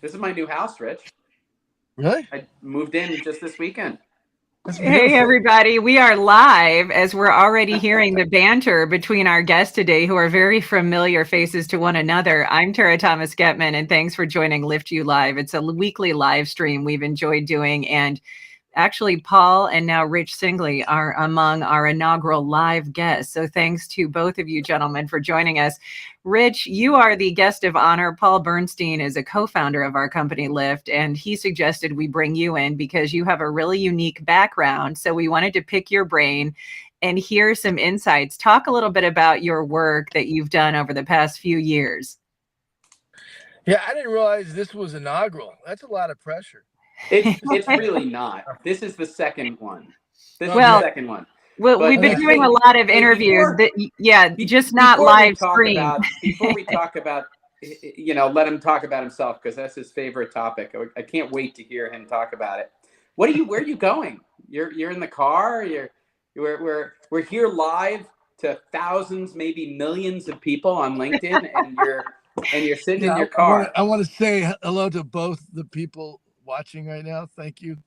This is my new house, Rich. Really? I moved in just this weekend. Hey, everybody. We are live as we're already hearing the banter between our guests today, who are very familiar faces to one another. I'm Tara Thomas Getman, and thanks for joining LIFTu Live. It's a weekly live stream we've enjoyed doing, and actually, Paul and now Rich Singley are among our inaugural live guests. So thanks to both of you gentlemen for joining us. Rich, you are the guest of honor. Paul Bernstein is a co-founder of our company, LIFT, and he suggested we bring you in because you have a really unique background. So we wanted to pick your brain and hear some insights. Talk a little bit about your work that you've done over the past few years. Yeah, I didn't realize this was inaugural. That's a lot of pressure. It's really not. This is the second one. This is the second one. Well, we've been doing a lot of interviews just not live stream. Before we talk about, let him talk about himself because that's his favorite topic. I can't wait to hear him talk about it. Where are you going? You're in the car. We're here live to thousands, maybe millions of people on LinkedIn, and you're sitting in your car. I want to say hello to both the people watching right now. Thank you.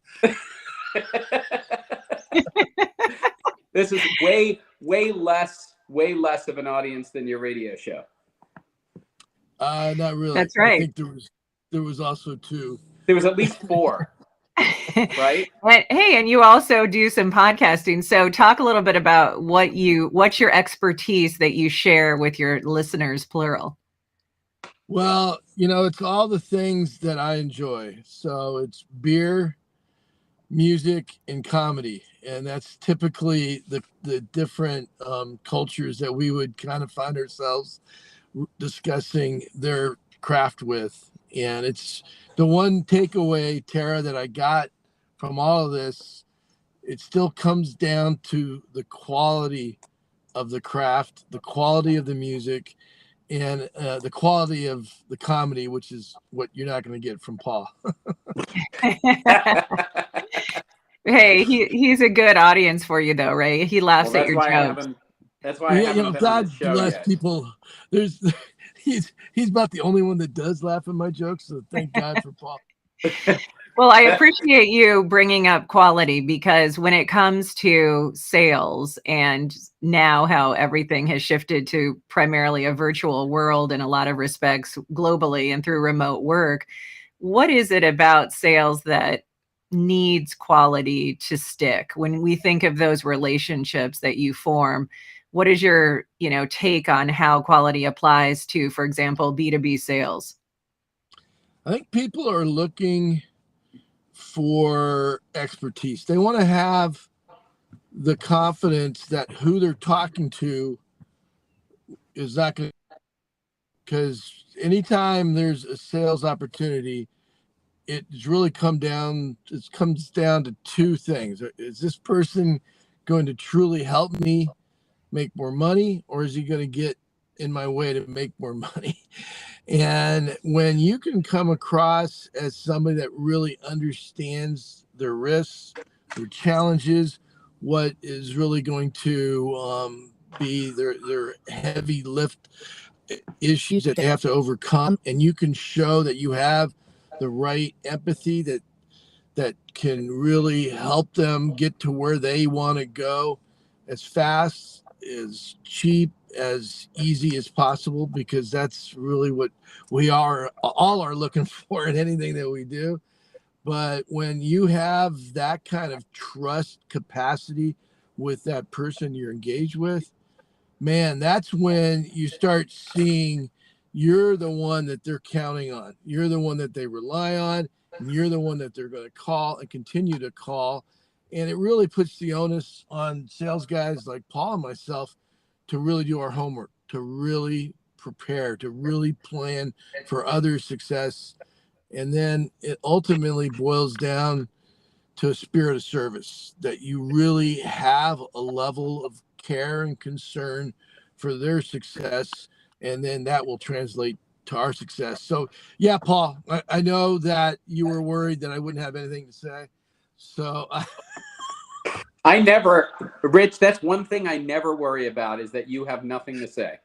This is way less of an audience than your radio show. Not really. That's right. I think there was also two. There was at least four. Right? And you also do some podcasting. So talk a little bit about what's your expertise that you share with your listeners, plural. Well, it's all the things that I enjoy. So it's beer, music, and comedy. And that's typically the different cultures that we would kind of find ourselves discussing their craft with. And it's the one takeaway, Tara, that I got from all of this. It still comes down to the quality of the craft, the quality of the music, and the quality of the comedy, which is what you're not going to get from Paul. Hey, he's a good audience for you, though, right? He laughs at your jokes. That's why I haven't been on the show bless yet. People. He's about the only one that does laugh at my jokes, so thank God for Paul. Well, I appreciate you bringing up quality because when it comes to sales and now how everything has shifted to primarily a virtual world in a lot of respects globally and through remote work, what is it about sales that needs quality to stick? When we think of those relationships that you form, what is your, take on how quality applies to, for example, B2B sales? I think people are looking for expertise. They want to have the confidence that who they're talking to is not going to, because anytime there's a sales opportunity, it really comes down to two things. Is this person going to truly help me make more money, or is he going to get in my way to make more money? And when you can come across as somebody that really understands their risks, their challenges, what is really going to be their heavy lift issues that they have to overcome, and you can show that you have the right empathy that can really help them get to where they want to go as fast, as cheap, as easy as possible, because that's really what we all are looking for in anything that we do. But when you have that kind of trust capacity with that person you're engaged with, man, that's when you start seeing you're the one that they're counting on. You're the one that they rely on. And you're the one that they're going to call and continue to call. And it really puts the onus on sales guys like Paul and myself to really do our homework, to really prepare, to really plan for others' success. And then it ultimately boils down to a spirit of service, that you really have a level of care and concern for their success. And then that will translate to our success. So yeah, Paul, I know that you were worried that I wouldn't have anything to say. So Rich, that's one thing I never worry about, is that you have nothing to say.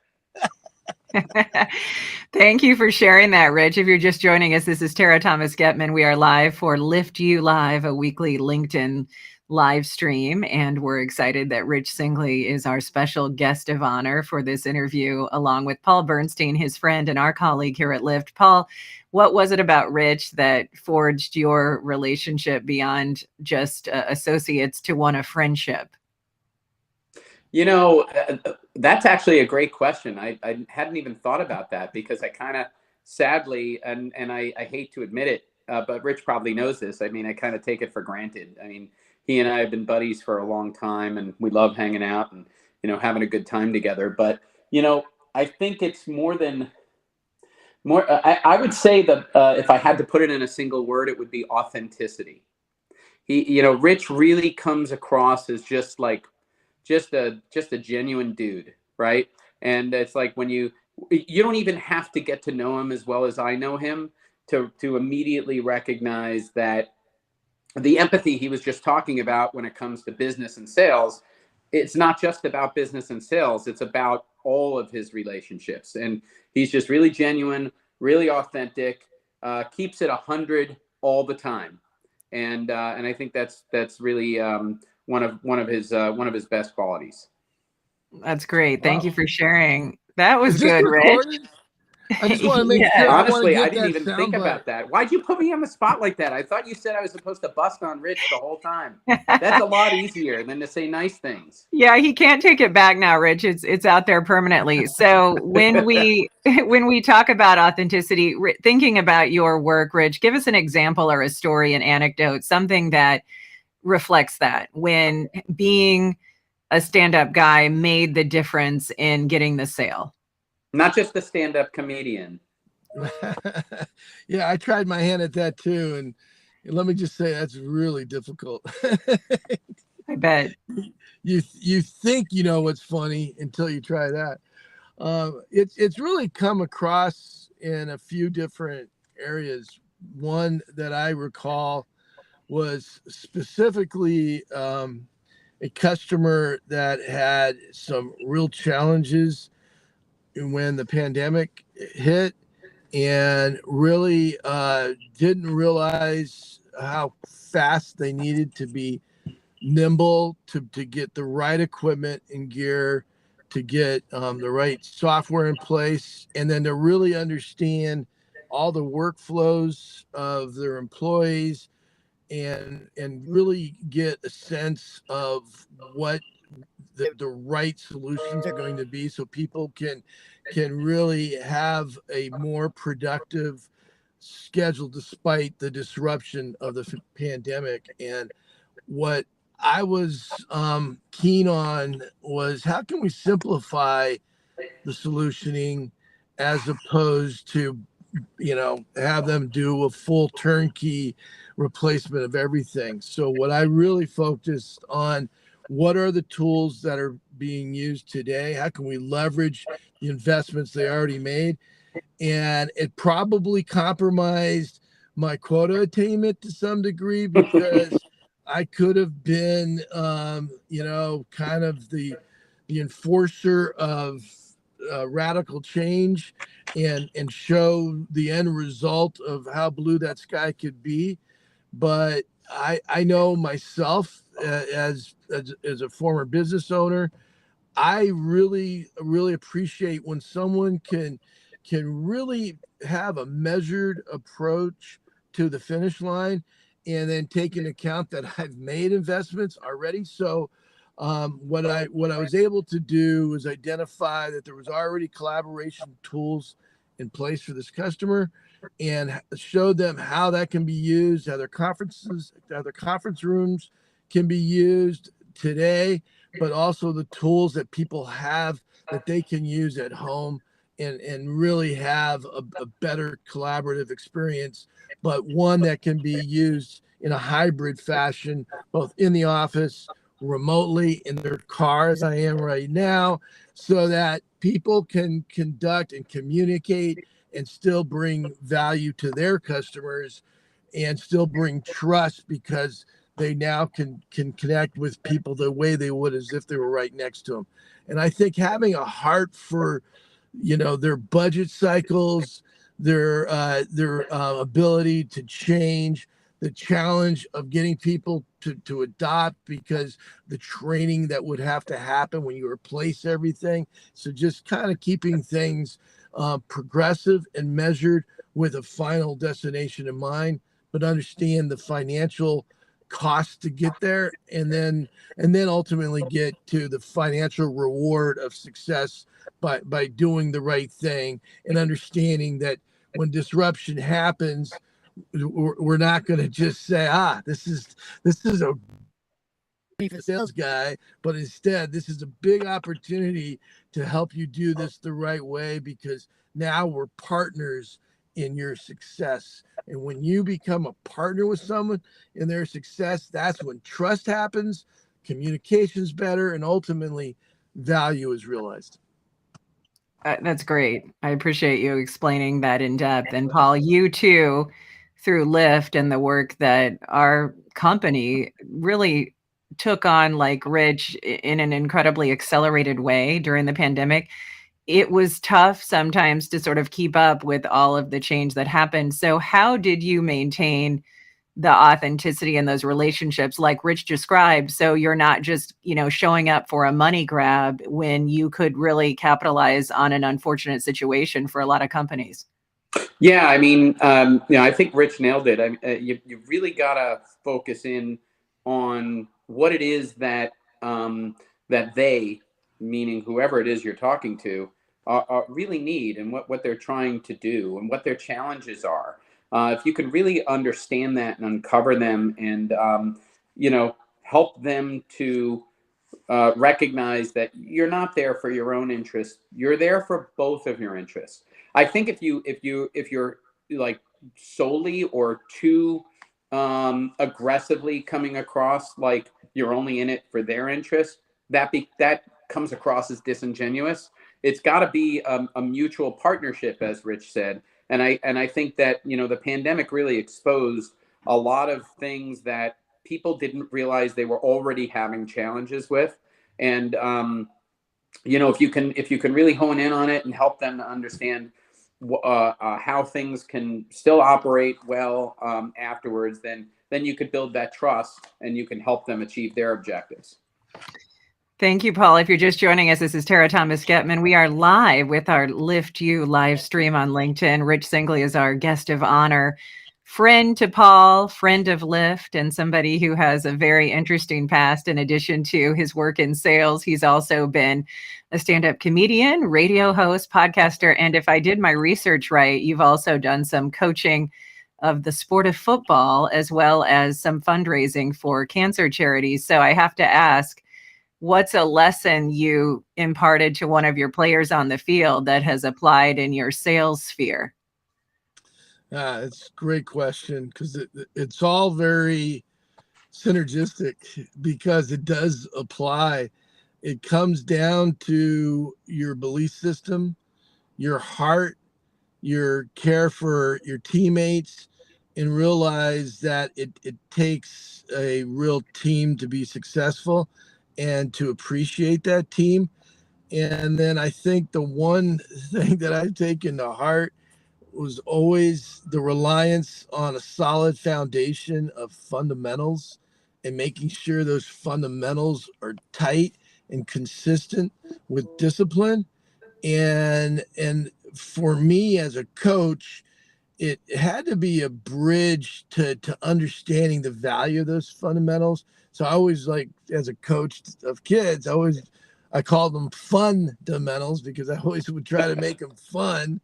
Thank you for sharing that, Rich. If you're just joining us, this is Tara Thomas Getman. We are live for LIFTu Live, a weekly LinkedIn live stream. And we're excited that Rich Singley is our special guest of honor for this interview, along with Paul Bernstein, his friend and our colleague here at LIFT. Paul, what was it about Rich that forged your relationship beyond just associates to one of friendship? You know, that's actually a great question. I hadn't even thought about that, because I kind of sadly, and I hate to admit it, but Rich probably knows this. I mean, I kind of take it for granted. I mean, he and I have been buddies for a long time, and we love hanging out and, having a good time together. But, I think it's more. I would say that if I had to put it in a single word, it would be authenticity. Rich really comes across as just a genuine dude, right? And it's like when you don't even have to get to know him as well as I know him to immediately recognize that the empathy he was just talking about when it comes to business and sales, it's not just about business and sales, it's about all of his relationships. And he's just really genuine, really authentic, keeps it 100 all the time. And I think that's really one of his best qualities. That's great. Thank Wow. you for sharing. That was Is this good, Rich. recorded? I just want to make Yeah. sure. Honestly, I I didn't even think about that. Why'd you put me on the spot like that? I thought you said I was supposed to bust on Rich the whole time. That's a lot easier than to say nice things. Yeah, he can't take it back now, Rich. It's out there permanently. So when we talk about authenticity, thinking about your work, Rich, give us an example or a story, an anecdote, something that reflects that when being a stand-up guy made the difference in getting the sale. Not just the stand-up comedian. Yeah, I tried my hand at that too, and let me just say that's really difficult. I bet. You think you know what's funny until you try that. It's really come across in a few different areas. One that I recall was specifically a customer that had some real challenges when the pandemic hit, and really didn't realize how fast they needed to be nimble to get the right equipment and gear, to get the right software in place, and then to really understand all the workflows of their employees, and really get a sense of what the right solutions are going to be, so people can really have a more productive schedule despite the disruption of the pandemic. And what I was keen on was, how can we simplify the solutioning as opposed to have them do a full turnkey replacement of everything. So what I really focused on, what are the tools that are being used today? How can we leverage the investments they already made? And it probably compromised my quota attainment to some degree, because I could have been, kind of the enforcer of radical change, and show the end result of how blue that sky could be. But I know myself, as a former business owner, I really appreciate when someone can really have a measured approach to the finish line, and then take into account that I've made investments already. So what I was able to do was identify that there was already collaboration tools in place for this customer, and showed them how that can be used, how their conference rooms can be used today, but also the tools that people have that they can use at home, and really have a better collaborative experience, but one that can be used in a hybrid fashion, both in the office, remotely, in their car, as I am right now, so that people can conduct and communicate and still bring value to their customers, and still bring trust, because they now can connect with people the way they would as if they were right next to them. And I think having a heart for their budget cycles, their ability to change, the challenge of getting people to adopt, because the training that would have to happen when you replace everything. So just kind of keeping things progressive and measured with a final destination in mind, but understand the financial cost to get there, and then ultimately get to the financial reward of success by doing the right thing, and understanding that when disruption happens, we're not going to just say, this is a sales guy, but instead this is a big opportunity to help you do this the right way, because now we're partners in your success. And when you become a partner with someone in their success, that's when trust happens, communication's better, and ultimately value is realized. That's great. I appreciate you explaining that in depth. And Paul, you too, through Lyft and the work that our company really took on, like Rich, in an incredibly accelerated way during the pandemic. It was tough sometimes to sort of keep up with all of the change that happened. So, how did you maintain the authenticity in those relationships like Rich described, so you're not just showing up for a money grab when you could really capitalize on an unfortunate situation for a lot of companies? Yeah, I mean, I think Rich nailed it. You really gotta focus in on what it is that that they, meaning whoever it is you're talking to, really need, and what they're trying to do, and what their challenges are. If you can really understand that and uncover them, and help them to recognize that you're not there for your own interest. You're there for both of your interests. I think if you're like solely or too aggressively coming across like you're only in it for their interest, that comes across as disingenuous. It's got to be a mutual partnership, as Rich said. And I think that the pandemic really exposed a lot of things that people didn't realize they were already having challenges with. And if you can really hone in on it and help them to understand how things can still operate well afterwards, then you could build that trust and you can help them achieve their objectives. Thank you, Paul. If you're just joining us, this is Tara Thomas Getman. We are live with our LIFTu live stream on LinkedIn. Rich Singley is our guest of honor, friend to Paul, friend of Lyft, and somebody who has a very interesting past. In addition to his work in sales, he's also been a stand-up comedian, radio host, podcaster, and if I did my research right, you've also done some coaching of the sport of football, as well as some fundraising for cancer charities. So I have to ask, what's a lesson you imparted to one of your players on the field that has applied in your sales sphere? It's a great question, because it's all very synergistic, because it does apply. It comes down to your belief system, your heart, your care for your teammates, and realize that it takes a real team to be successful, and to appreciate that team. And then I think the one thing that I've taken to heart was always the reliance on a solid foundation of fundamentals, and making sure those fundamentals are tight and consistent with discipline. And for me as a coach, it had to be a bridge to understanding the value of those fundamentals. So I always, like, as a coach of kids, I called them fundamentals, because I always would try to make them fun.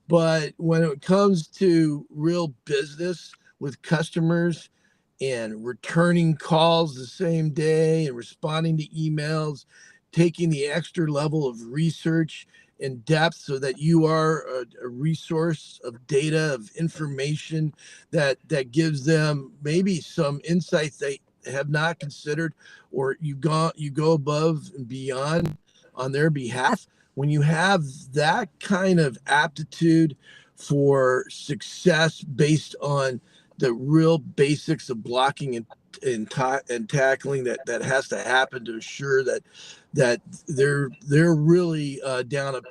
But when it comes to real business with customers, and returning calls the same day, and responding to emails, taking the extra level of research and depth, so that you are a resource of data, of information that gives them maybe some insights they have not considered, or you go above and beyond on their behalf. When you have that kind of aptitude for success based on the real basics of blocking and tackling that has to happen to assure that they're really down a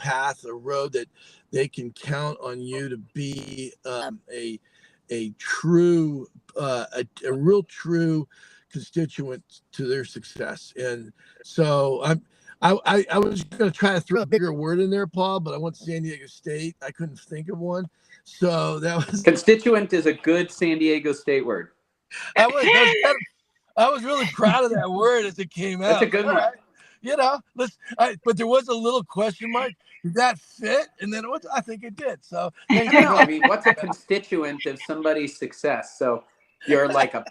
road that they can count on you to be a true a real true constituent to their success. And so I was going to try to throw a bigger word in there, Paul, but I went to San Diego State. I couldn't think of one. So that was constituent is a good San Diego State word. I was really proud of that word as it came out. That's a good one. Right. You know, but there was a little question mark. Did that fit? And then I think it did. So I don't know. I mean, what's a constituent of somebody's success? So you're like a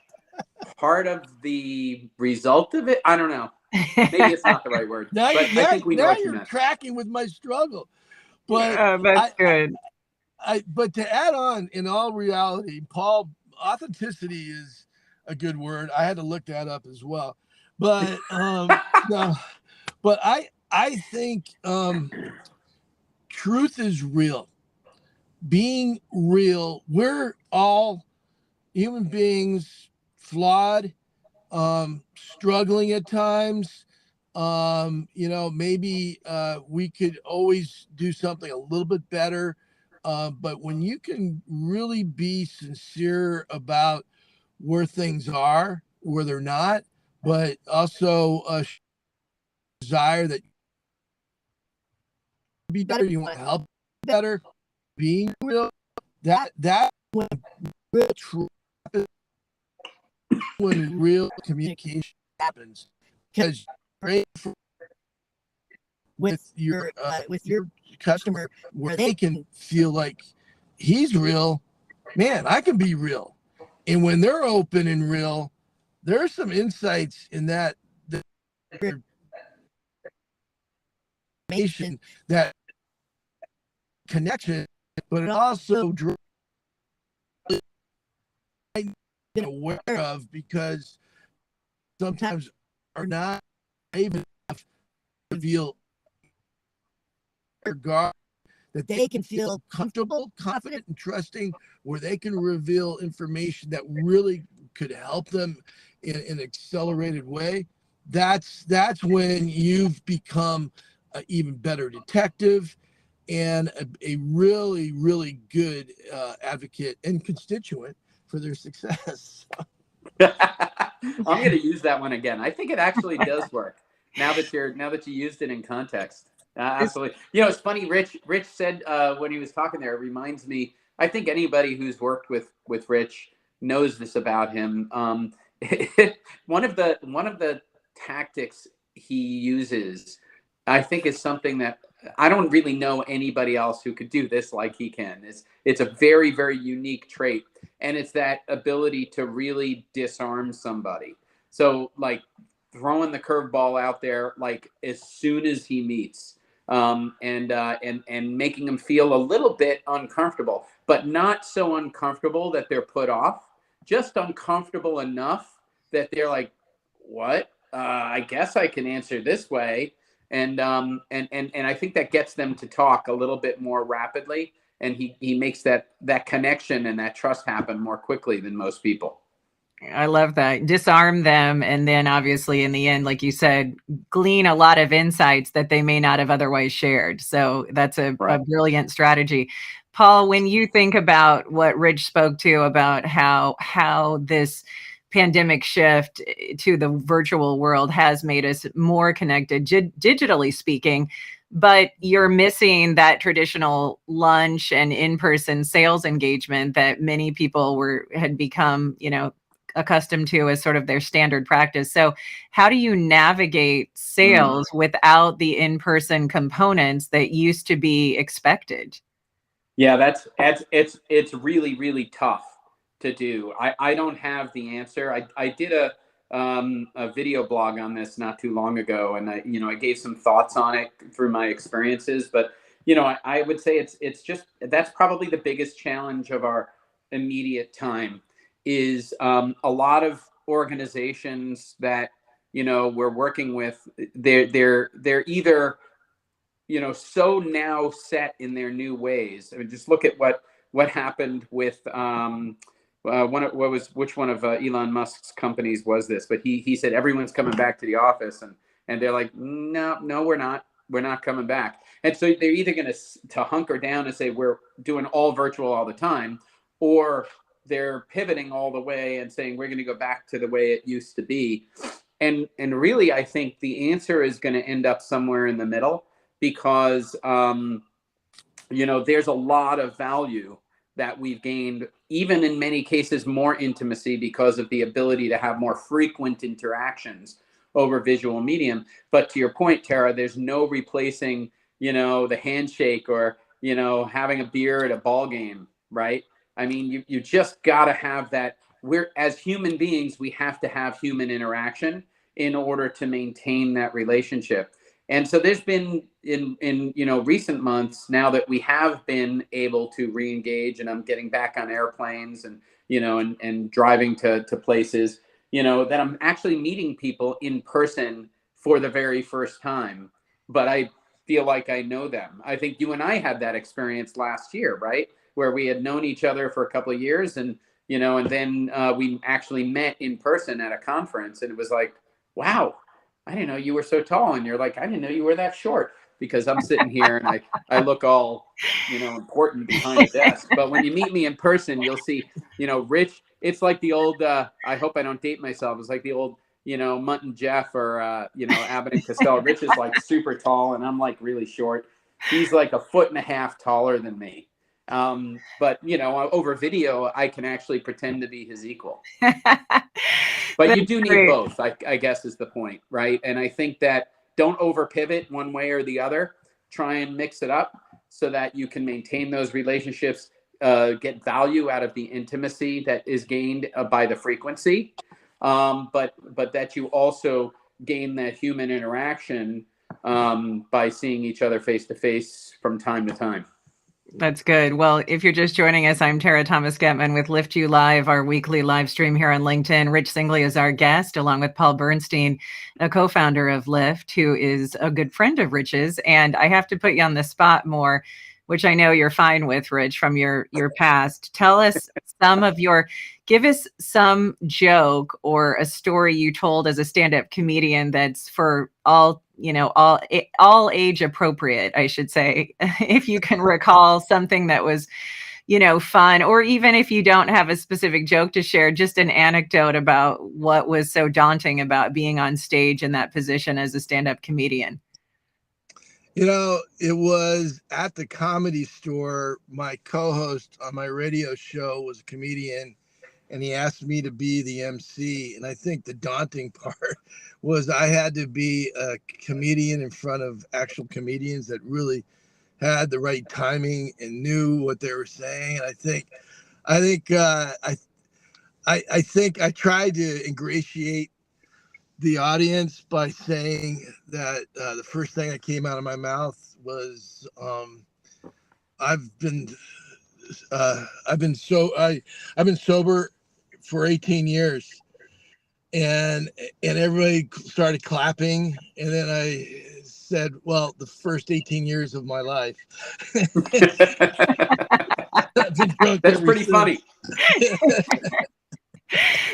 part of the result of it. I don't know. Maybe it's not the right word. But I think we know what you meant. Tracking with my struggle. But that's good. But to add on, in all reality, Paul, authenticity is a good word. I had to look that up as well. But no, but I think truth is real. Being real. We're all human beings, flawed, struggling at times. Maybe we could always do something a little bit better. But when you can really be sincere about where things are, where they're not, but also desire that be better, you want to help better, being real, that when real truth, when real communication happens, because with your customer, where they can feel like he's real, man, I can be real. And when they're open and real, there are some insights in that that connection, but it also been aware of, because sometimes are not able enough to reveal regard that they can feel comfortable, confident, and trusting, where they can reveal information that really could help them in an accelerated way. That's when you've become an even better detective and a really, really good advocate and constituent for their success. I'm going to use that one again. I think it actually does work now that you used it in context. Absolutely. It's funny. Rich said when he was talking there, it reminds me. I think anybody who's worked with Rich knows this about him. One of the tactics he uses, I think, is something that I don't really know anybody else who could do this like he can. It's a very, very unique trait, and it's that ability to really disarm somebody. So, like, throwing the curveball out there, like, as soon as he meets. And making them feel a little bit uncomfortable, but not so uncomfortable that they're put off, just uncomfortable enough that they're like, what? I guess I can answer this way. And I think that gets them to talk a little bit more rapidly. And he makes that connection and that trust happen more quickly than most people. I love that. Disarm them. And then obviously in the end, like you said, glean a lot of insights that they may not have otherwise shared. So that's a brilliant strategy. Paul, when you think about what Rich spoke to about how this pandemic shift to the virtual world has made us more connected, digitally speaking, but you're missing that traditional lunch and in-person sales engagement that many people had become, accustomed to as sort of their standard practice. So how do you navigate sales without the in-person components that used to be expected? Yeah, it's really, really tough to do. I don't have the answer. I did a video blog on this not too long ago, and I gave some thoughts on it through my experiences. But I would say it's just, that's probably the biggest challenge of our immediate time, is a lot of organizations that we're working with, they're either so now set in their new ways. I mean, just look at what happened with which one of Elon Musk's companies was this? But he said everyone's coming back to the office, and they're like, no, we're not coming back. And so they're either going to hunker down and say we're doing all virtual all the time, or they're pivoting all the way and saying we're going to go back to the way it used to be. And really, I think the answer is going to end up somewhere in the middle, because there's a lot of value that we've gained, even in many cases more intimacy, because of the ability to have more frequent interactions over visual medium. But to your point, Tara, there's no replacing, the handshake or, having a beer at a ball game, right? I mean, you just got to have that. As human beings, we have to have human interaction in order to maintain that relationship. And so there's been in recent months, now that we have been able to re-engage, and I'm getting back on airplanes and and driving to places, that I'm actually meeting people in person for the very first time, but I feel like I know them. I think you and I had that experience last year, right? Where we had known each other for a couple of years, and and then we actually met in person at a conference, and it was like, wow, I didn't know you were so tall. And you're like, I didn't know you were that short, because I'm sitting here and I look all, important behind a desk. But when you meet me in person, you'll see, Rich, it's like the old, I hope I don't date myself. It's like the old, Mutt and Jeff, or, Abbott and Costello. Rich is like super tall and I'm like really short. He's like 1.5 feet taller than me. But over video, I can actually pretend to be his equal. But you do need both, I guess, is the point, right? And I think that don't over pivot one way or the other. Try and mix it up so that you can maintain those relationships, get value out of the intimacy that is gained by the frequency, but that you also gain that human interaction by seeing each other face to face from time to time. That's good. Well, if you're just joining us, I'm Tara Thomas Getman with LIFTu Live, our weekly live stream here on LinkedIn. Rich Singley is our guest, along with Paul Bernstein, a co-founder of LIFT, who is a good friend of Rich's. And I have to put you on the spot more, which I know you're fine with, Rich, from your past. Tell us give us some joke or a story you told as a stand-up comedian that's for all age appropriate, I should say. If you can recall something that was, fun, or even if you don't have a specific joke to share, just an anecdote about what was so daunting about being on stage in that position as a stand-up comedian. It was at the Comedy Store. My co-host on my radio show was a comedian, and he asked me to be the MC. And I think the daunting part was I had to be a comedian in front of actual comedians that really had the right timing and knew what they were saying. And I think I tried to ingratiate the audience by saying that the first thing that came out of my mouth was, I've been sober for 18 years, and everybody started clapping, and then I said, well, the first 18 years of my life. That's pretty funny.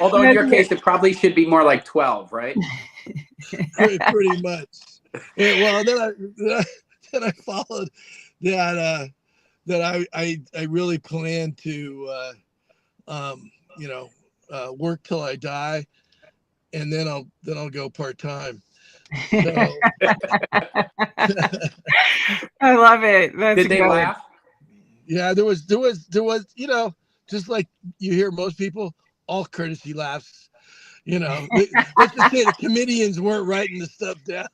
Although in your case, it probably should be more like 12, right? Pretty much. And, well, then I followed that I really plan to work till I die, and then I'll go part-time. So. I love it. That's Did they good. laugh? Yeah, there was just like you hear most people, all courtesy laughs. Let's just say the comedians weren't writing the stuff down.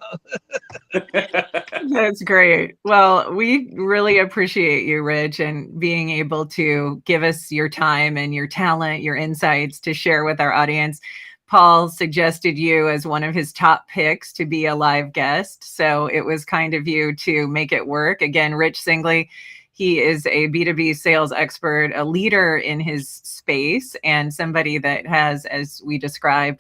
That's great. Well, we really appreciate you, Rich, and being able to give us your time and your talent, your insights to share with our audience. Paul suggested you as one of his top picks to be a live guest, so it was kind of you to make it work. Again, Rich Singley, he is a B2B sales expert, a leader in his space, and somebody that has, as we described,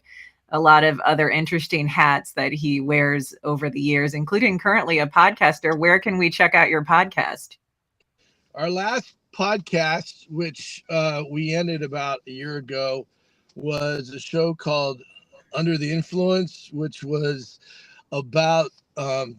a lot of other interesting hats that he wears over the years, including currently a podcaster. Where can we check out your podcast? Our last podcast, which we ended about a year ago, was a show called Under the Influence, which was about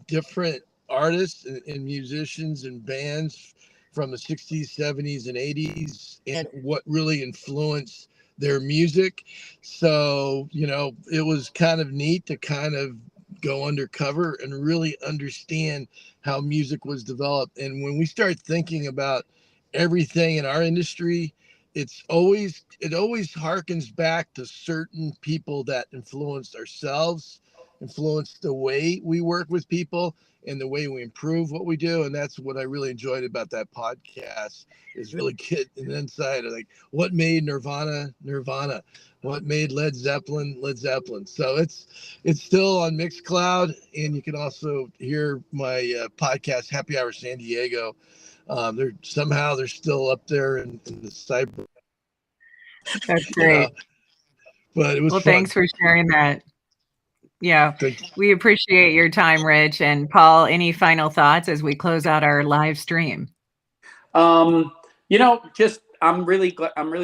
different artists and musicians and bands from the 60s, 70s, and 80s, and what really influenced their music. So, it was kind of neat to kind of go undercover and really understand how music was developed. And when we start thinking about everything in our industry, it always harkens back to certain people that influenced ourselves, influenced the way we work with people and the way we improve what we do. And that's what I really enjoyed about that podcast, is really get an insight of like what made Nirvana, what made Led Zeppelin. So it's still on Mixcloud, and you can also hear my podcast, Happy Hour San Diego. They're still up there in the cyber. That's great. But it was fun. Thanks for sharing that. Yeah, we appreciate your time, Rich. And Paul, any final thoughts as we close out our live stream? I'm really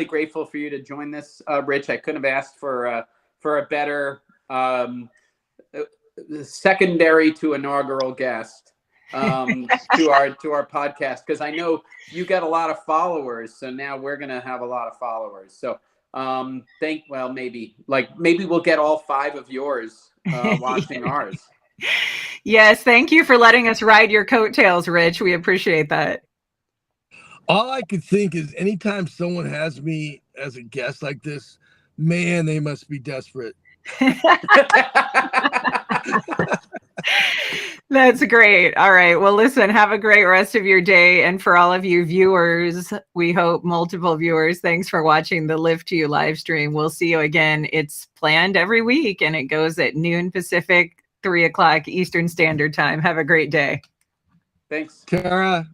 grateful for you to join this, Rich. I couldn't have asked for a better secondary to inaugural guest to our podcast, because I know you got a lot of followers. So now we're gonna have a lot of followers. So maybe we'll get all 5 of yours watching ours. Yes, thank you for letting us ride your coattails, Rich. We appreciate that. All I could think is anytime someone has me as a guest like this, man, they must be desperate. That's great. All right. Well, listen, have a great rest of your day. And for all of you viewers, we hope multiple viewers, thanks for watching the LIFTu live stream. We'll see you again. It's planned every week, and it goes at noon Pacific, 3 o'clock Eastern Standard Time. Have a great day. Thanks, Tara.